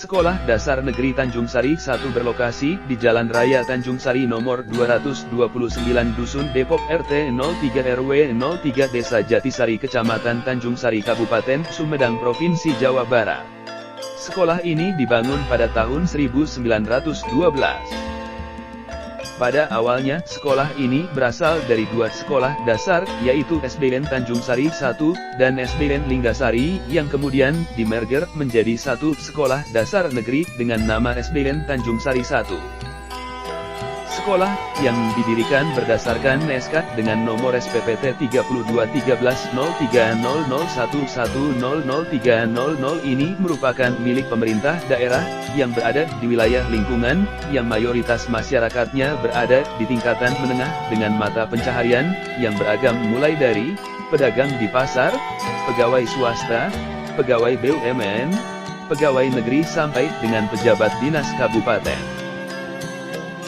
Sekolah Dasar Negeri Tanjung Sari 1 berlokasi di Jalan Raya Tanjung Sari nomor 229 Dusun Depok RT 03 RW 03 Desa Jatisari Kecamatan Tanjung Sari Kabupaten Sumedang Provinsi Jawa Barat. Sekolah ini dibangun pada tahun 1912. Pada awalnya, sekolah ini berasal dari dua sekolah dasar, yaitu SDN Tanjung Sari 1, dan SDN Linggasari, yang kemudian dimerger menjadi satu sekolah dasar negeri dengan nama SDN Tanjung Sari 1. Sekolah yang didirikan berdasarkan SK dengan nomor SPPT 321303001100300300 ini merupakan milik pemerintah daerah yang berada di wilayah lingkungan yang mayoritas masyarakatnya berada di tingkatan menengah dengan mata pencaharian yang beragam mulai dari pedagang di pasar, pegawai swasta, pegawai BUMN, pegawai negeri sampai dengan pejabat dinas kabupaten.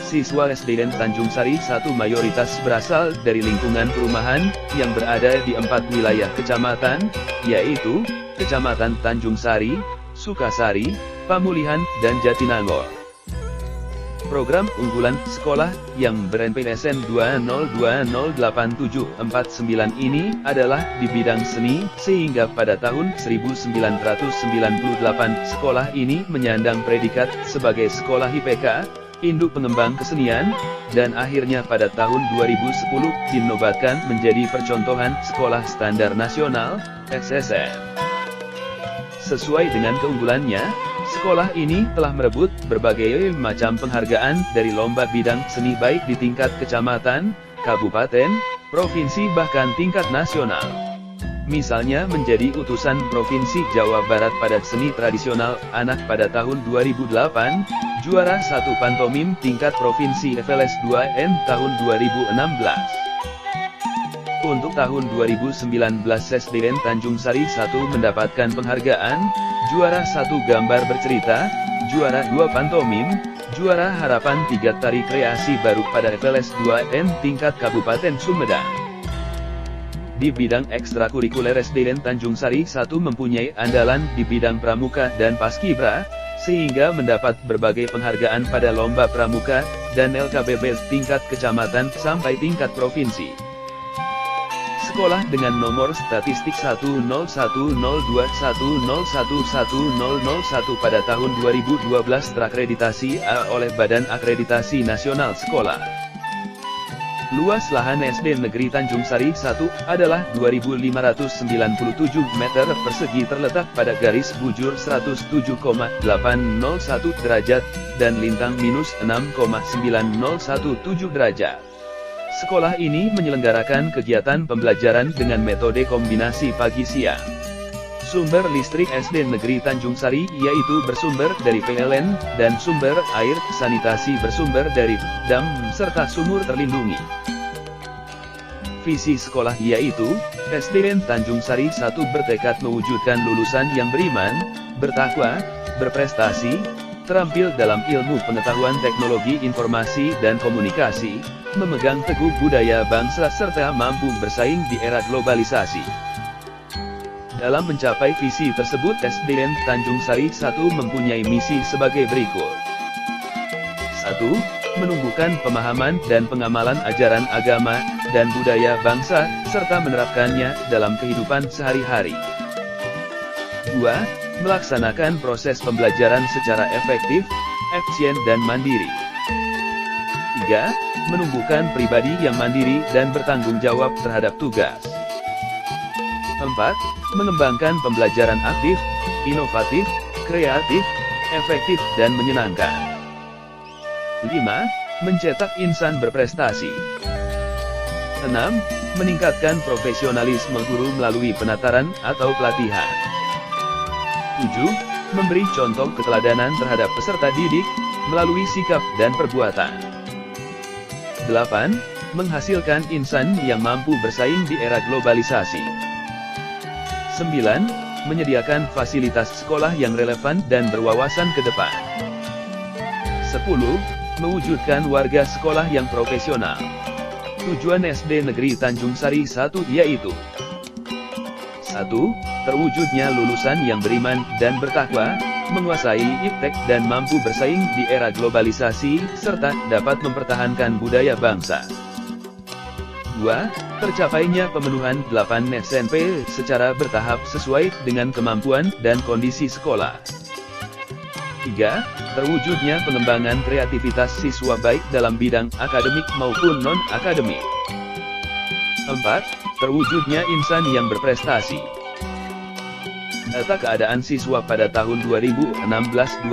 Siswa SDN Tanjung Sari 1 mayoritas berasal dari lingkungan perumahan yang berada di 4 wilayah kecamatan, yaitu Kecamatan Tanjung Sari, Sukasari, Pamulihan, dan Jatinangor. Program unggulan sekolah yang ber-NPSN 2020879 ini adalah di bidang seni, sehingga pada tahun 1998 sekolah ini menyandang predikat sebagai sekolah IPK, Induk Pengembang Kesenian, dan akhirnya pada tahun 2010 dinobatkan menjadi percontohan Sekolah Standar Nasional, SSN. Sesuai dengan keunggulannya, sekolah ini telah merebut berbagai macam penghargaan dari lomba bidang seni baik di tingkat kecamatan, kabupaten, provinsi bahkan tingkat nasional. Misalnya menjadi utusan Provinsi Jawa Barat pada seni tradisional anak pada tahun 2008, juara 1 pantomim tingkat Provinsi FLS 2N tahun 2016. Untuk tahun 2019 SDN Tanjung Sari 1 mendapatkan penghargaan, juara 1 gambar bercerita, juara 2 pantomim, juara harapan 3 tari kreasi baru pada FLS 2N tingkat Kabupaten Sumedang. Di bidang ekstrakurikuler SDN Tanjung Sari 1 mempunyai andalan di bidang pramuka dan paskibra, sehingga mendapat berbagai penghargaan pada lomba pramuka dan LKBB tingkat kecamatan sampai tingkat provinsi. Sekolah dengan nomor statistik 1010210110001 pada tahun 2012 terakreditasi A oleh Badan Akreditasi Nasional Sekolah. Luas lahan SD Negeri Tanjung Sari 1 adalah 2.597 meter persegi terletak pada garis bujur 107,801 derajat, dan lintang minus 6,9017 derajat. Sekolah ini menyelenggarakan kegiatan pembelajaran dengan metode kombinasi pagi-siang. Sumber listrik SD Negeri Tanjung Sari yaitu bersumber dari PLN, dan sumber air sanitasi bersumber dari dam serta sumur terlindungi. Visi sekolah yaitu, SDN Tanjung Sari 1 bertekad mewujudkan lulusan yang beriman, bertakwa, berprestasi, terampil dalam ilmu pengetahuan teknologi informasi dan komunikasi, memegang teguh budaya bangsa serta mampu bersaing di era globalisasi. Dalam mencapai visi tersebut SDN Tanjung Sari 1 mempunyai misi sebagai berikut. 1. Menumbuhkan pemahaman dan pengamalan ajaran agama dan budaya bangsa, serta menerapkannya dalam kehidupan sehari-hari. 2. Melaksanakan proses pembelajaran secara efektif, efisien dan mandiri. 3. Menumbuhkan pribadi yang mandiri dan bertanggung jawab terhadap tugas. 4. Mengembangkan pembelajaran aktif, inovatif, kreatif, efektif dan menyenangkan. 5. Mencetak insan berprestasi. 6. Meningkatkan profesionalisme guru melalui penataran atau pelatihan. 7. Memberi contoh keteladanan terhadap peserta didik, melalui sikap dan perbuatan. 8. Menghasilkan insan yang mampu bersaing di era globalisasi. 9. Menyediakan fasilitas sekolah yang relevan dan berwawasan ke depan. 10. Mewujudkan warga sekolah yang profesional. Tujuan SD Negeri Tanjung Sari 1 yaitu 1. Terwujudnya lulusan yang beriman dan bertakwa. menguasai iptek dan mampu bersaing di era globalisasi, serta dapat mempertahankan budaya bangsa. 2. Tercapainya pemenuhan 8 SMP secara bertahap sesuai dengan kemampuan dan kondisi sekolah. 3. Terwujudnya pengembangan kreativitas siswa baik dalam bidang akademik maupun non-akademik. 4. Terwujudnya insan yang berprestasi. Data keadaan siswa pada tahun 2016-2017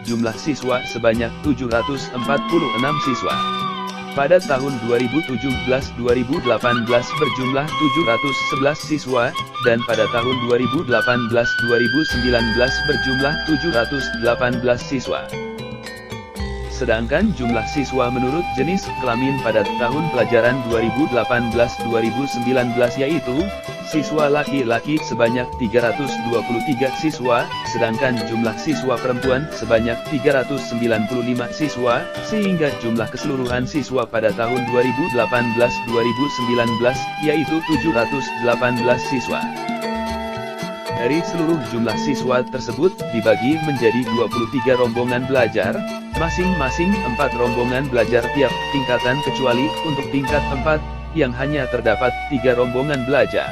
jumlah siswa sebanyak 746 siswa. Pada tahun 2017-2018 berjumlah 711 siswa, dan pada tahun 2018-2019 berjumlah 718 siswa. Sedangkan jumlah siswa menurut jenis kelamin pada tahun pelajaran 2018-2019 yaitu, siswa laki-laki sebanyak 323 siswa, sedangkan jumlah siswa perempuan sebanyak 395 siswa, sehingga jumlah keseluruhan siswa pada tahun 2018-2019 yaitu 718 siswa. Dari seluruh jumlah siswa tersebut dibagi menjadi 23 rombongan belajar, masing-masing 4 rombongan belajar tiap tingkatan kecuali untuk tingkat 4, yang hanya terdapat 3 rombongan belajar.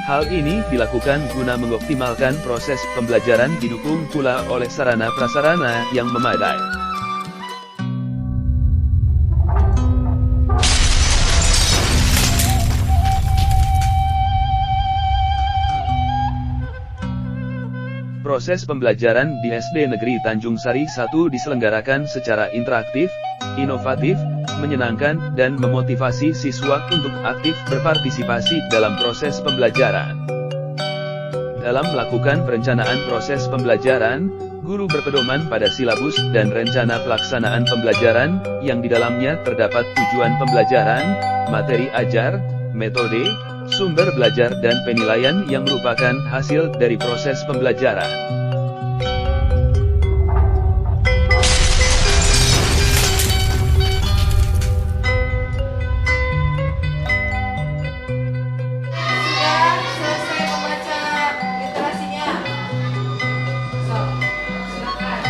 Hal ini dilakukan guna mengoptimalkan proses pembelajaran didukung pula oleh sarana prasarana yang memadai. Proses pembelajaran di SD Negeri Tanjung Sari 1 diselenggarakan secara interaktif, inovatif, menyenangkan, dan memotivasi siswa untuk aktif berpartisipasi dalam proses pembelajaran. Dalam melakukan perencanaan proses pembelajaran, guru berpedoman pada silabus dan rencana pelaksanaan pembelajaran, yang di dalamnya terdapat tujuan pembelajaran, materi ajar, metode, sumber belajar dan penilaian yang merupakan hasil dari proses pembelajaran. Sudah selesai membaca literasinya? So, silakan.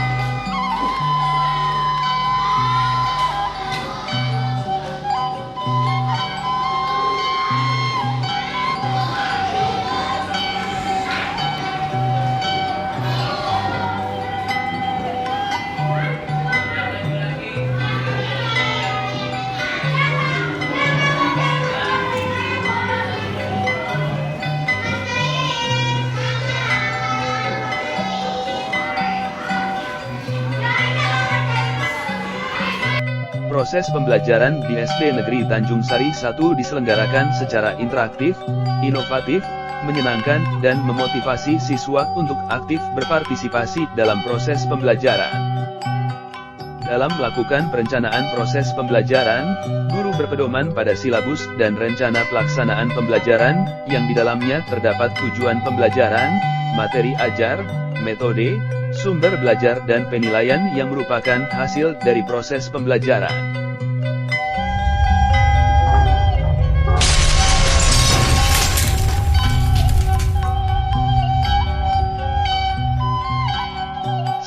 Proses pembelajaran di SD Negeri Tanjung Sari 1 diselenggarakan secara interaktif, inovatif, menyenangkan, dan memotivasi siswa untuk aktif berpartisipasi dalam proses pembelajaran. Dalam melakukan perencanaan proses pembelajaran, guru berpedoman pada silabus dan rencana pelaksanaan pembelajaran, yang di dalamnya terdapat tujuan pembelajaran, materi ajar, metode, sumber belajar dan penilaian yang merupakan hasil dari proses pembelajaran.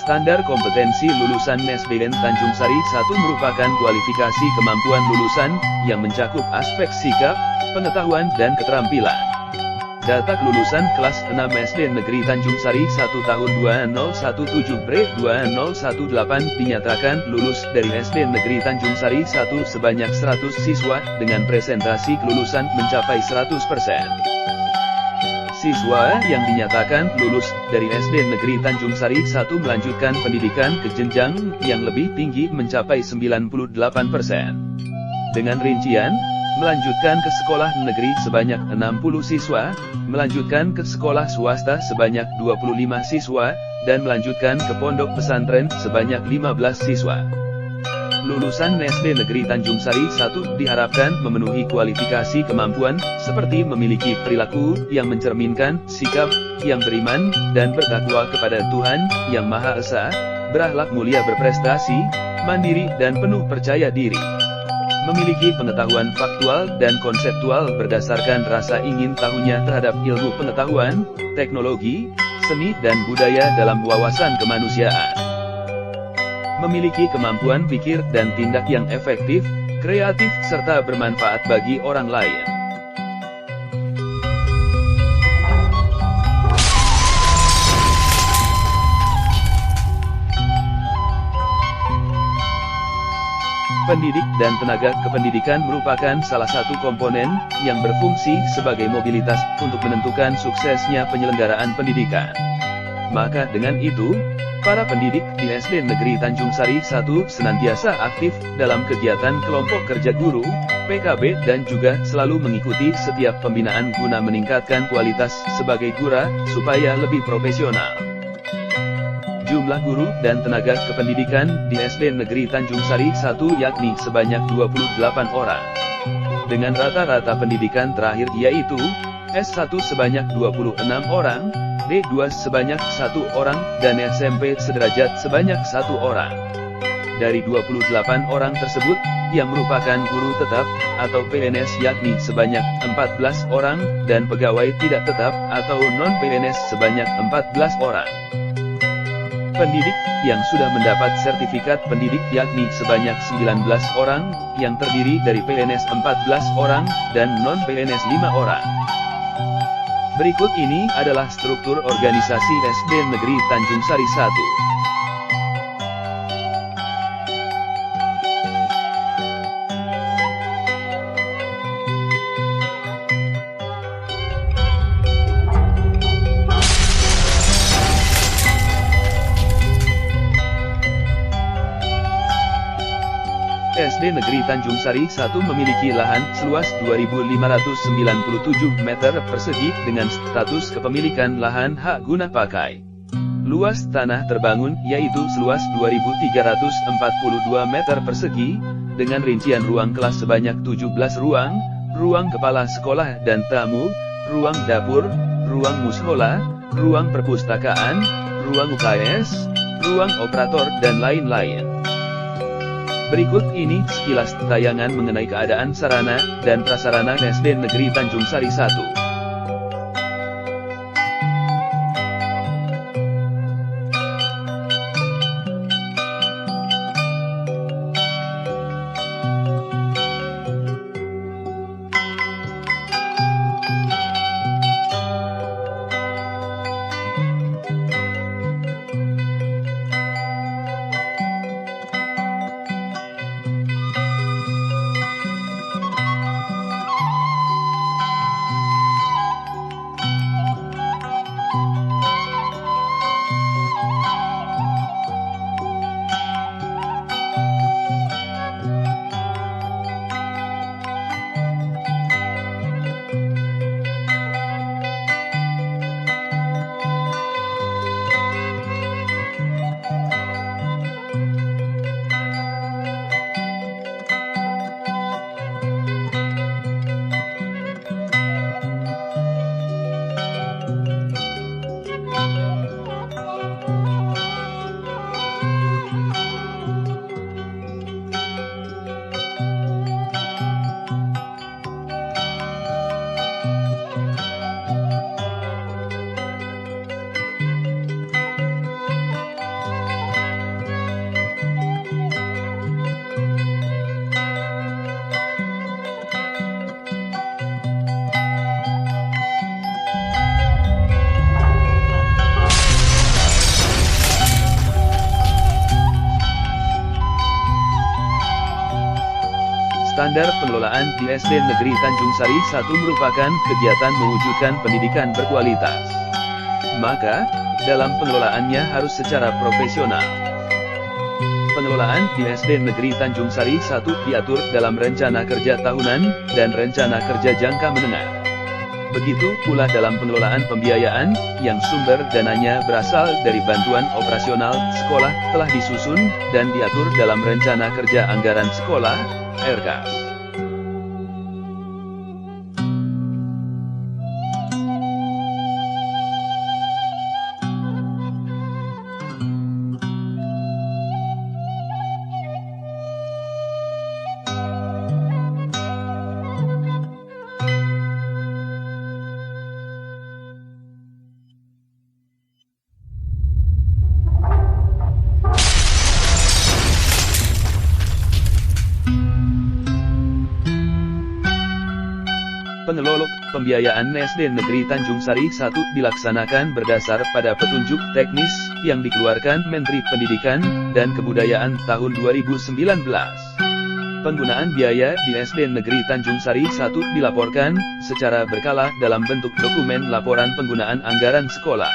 Standar kompetensi lulusan SDN Tanjung Sari 1 merupakan kualifikasi kemampuan lulusan, yang mencakup aspek sikap, pengetahuan dan keterampilan. Data kelulusan kelas 6 SD Negeri Tanjung Sari 1 tahun 2017/2018 dinyatakan lulus dari SD Negeri Tanjung Sari 1 sebanyak 100 siswa, dengan presentasi kelulusan mencapai 100%. Siswa yang dinyatakan lulus dari SD Negeri Tanjung Sari 1 melanjutkan pendidikan ke jenjang yang lebih tinggi mencapai 98%. Dengan rincian, melanjutkan ke sekolah negeri sebanyak 60 siswa, melanjutkan ke sekolah swasta sebanyak 25 siswa, dan melanjutkan ke pondok pesantren sebanyak 15 siswa. Lulusan SD Negeri Tanjung Sari 1 diharapkan memenuhi kualifikasi kemampuan, seperti memiliki perilaku yang mencerminkan sikap yang beriman dan bertakwa kepada Tuhan Yang Maha Esa, berakhlak mulia, berprestasi, mandiri dan penuh percaya diri. Memiliki pengetahuan faktual dan konseptual berdasarkan rasa ingin tahunya terhadap ilmu pengetahuan, teknologi, seni dan budaya dalam wawasan kemanusiaan. Memiliki kemampuan pikir dan tindak yang efektif, kreatif serta bermanfaat bagi orang lain. Pendidik dan tenaga kependidikan merupakan salah satu komponen yang berfungsi sebagai mobilitas untuk menentukan suksesnya penyelenggaraan pendidikan. Maka dengan itu, para pendidik di SD Negeri Tanjung Sari 1 senantiasa aktif dalam kegiatan kelompok kerja guru, PKB dan juga selalu mengikuti setiap pembinaan guna meningkatkan kualitas sebagai guru supaya lebih profesional. Jumlah guru dan tenaga kependidikan di SD Negeri Tanjung Sari 1 yakni sebanyak 28 orang. Dengan rata-rata pendidikan terakhir yaitu S1 sebanyak 26 orang, D2 sebanyak 1 orang, dan SMP sederajat sebanyak 1 orang. Dari 28 orang tersebut, yang merupakan guru tetap atau PNS yakni sebanyak 14 orang, dan pegawai tidak tetap atau non-PNS sebanyak 14 orang. Pendidik yang sudah mendapat sertifikat pendidik yakni sebanyak 19 orang, yang terdiri dari PNS 14 orang, dan non-PNS 5 orang. Berikut ini adalah struktur organisasi SD Negeri Tanjung Sari 1. SD Negeri Tanjung Sari 1 memiliki lahan seluas 2.597 meter persegi dengan status kepemilikan lahan hak guna pakai. Luas tanah terbangun yaitu seluas 2.342 meter persegi, dengan rincian ruang kelas sebanyak 17 ruang, ruang kepala sekolah dan tamu, ruang dapur, ruang mushola, ruang perpustakaan, ruang UKS, ruang operator dan lain-lain. Berikut ini sekilas tayangan mengenai keadaan sarana dan prasarana SD Negeri Tanjung Sari 1. Standar pengelolaan di SD Negeri Tanjung Sari 1 merupakan kegiatan mewujudkan pendidikan berkualitas. Maka, dalam pengelolaannya harus secara profesional. Pengelolaan di SD Negeri Tanjung Sari 1 diatur dalam rencana kerja tahunan dan rencana kerja jangka menengah. Begitu pula dalam pengelolaan pembiayaan, yang sumber dananya berasal dari bantuan operasional sekolah, telah disusun dan diatur dalam rencana kerja anggaran sekolah, RKAS. Pengelolok pembiayaan SD Negeri Tanjung Sari 1 dilaksanakan berdasar pada petunjuk teknis yang dikeluarkan Menteri Pendidikan dan Kebudayaan tahun 2019. Penggunaan biaya di SD Negeri Tanjung Sari 1 dilaporkan secara berkala dalam bentuk dokumen laporan penggunaan anggaran sekolah.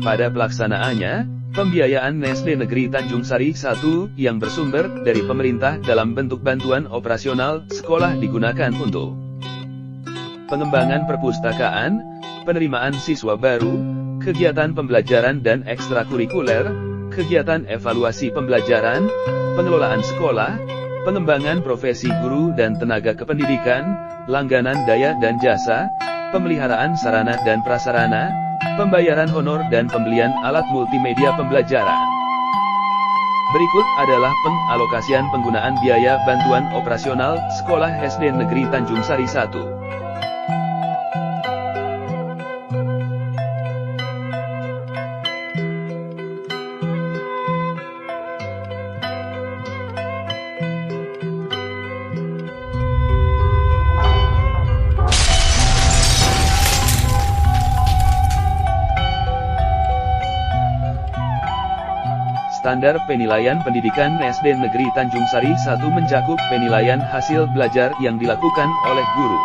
Pada pelaksanaannya, pembiayaan SD Negeri Tanjung Sari 1 yang bersumber dari pemerintah dalam bentuk bantuan operasional sekolah digunakan untuk pengembangan perpustakaan, penerimaan siswa baru, kegiatan pembelajaran dan ekstrakurikuler, kegiatan evaluasi pembelajaran, pengelolaan sekolah, pengembangan profesi guru dan tenaga kependidikan, langganan daya dan jasa, pemeliharaan sarana dan prasarana, pembayaran honor dan pembelian alat multimedia pembelajaran. Berikut adalah pengalokasian penggunaan biaya bantuan operasional sekolah SD Negeri Tanjung Sari 1. Standar penilaian pendidikan SD Negeri Tanjung Sari 1 mencakup penilaian hasil belajar yang dilakukan oleh guru.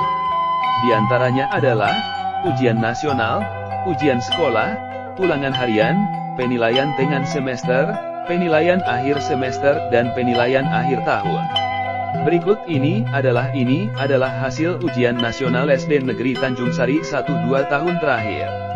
Di antaranya adalah ujian nasional, ujian sekolah, ulangan harian, penilaian tengah semester, penilaian akhir semester dan penilaian akhir tahun. Berikut ini adalah hasil ujian nasional SD Negeri Tanjung Sari 1 2 tahun terakhir.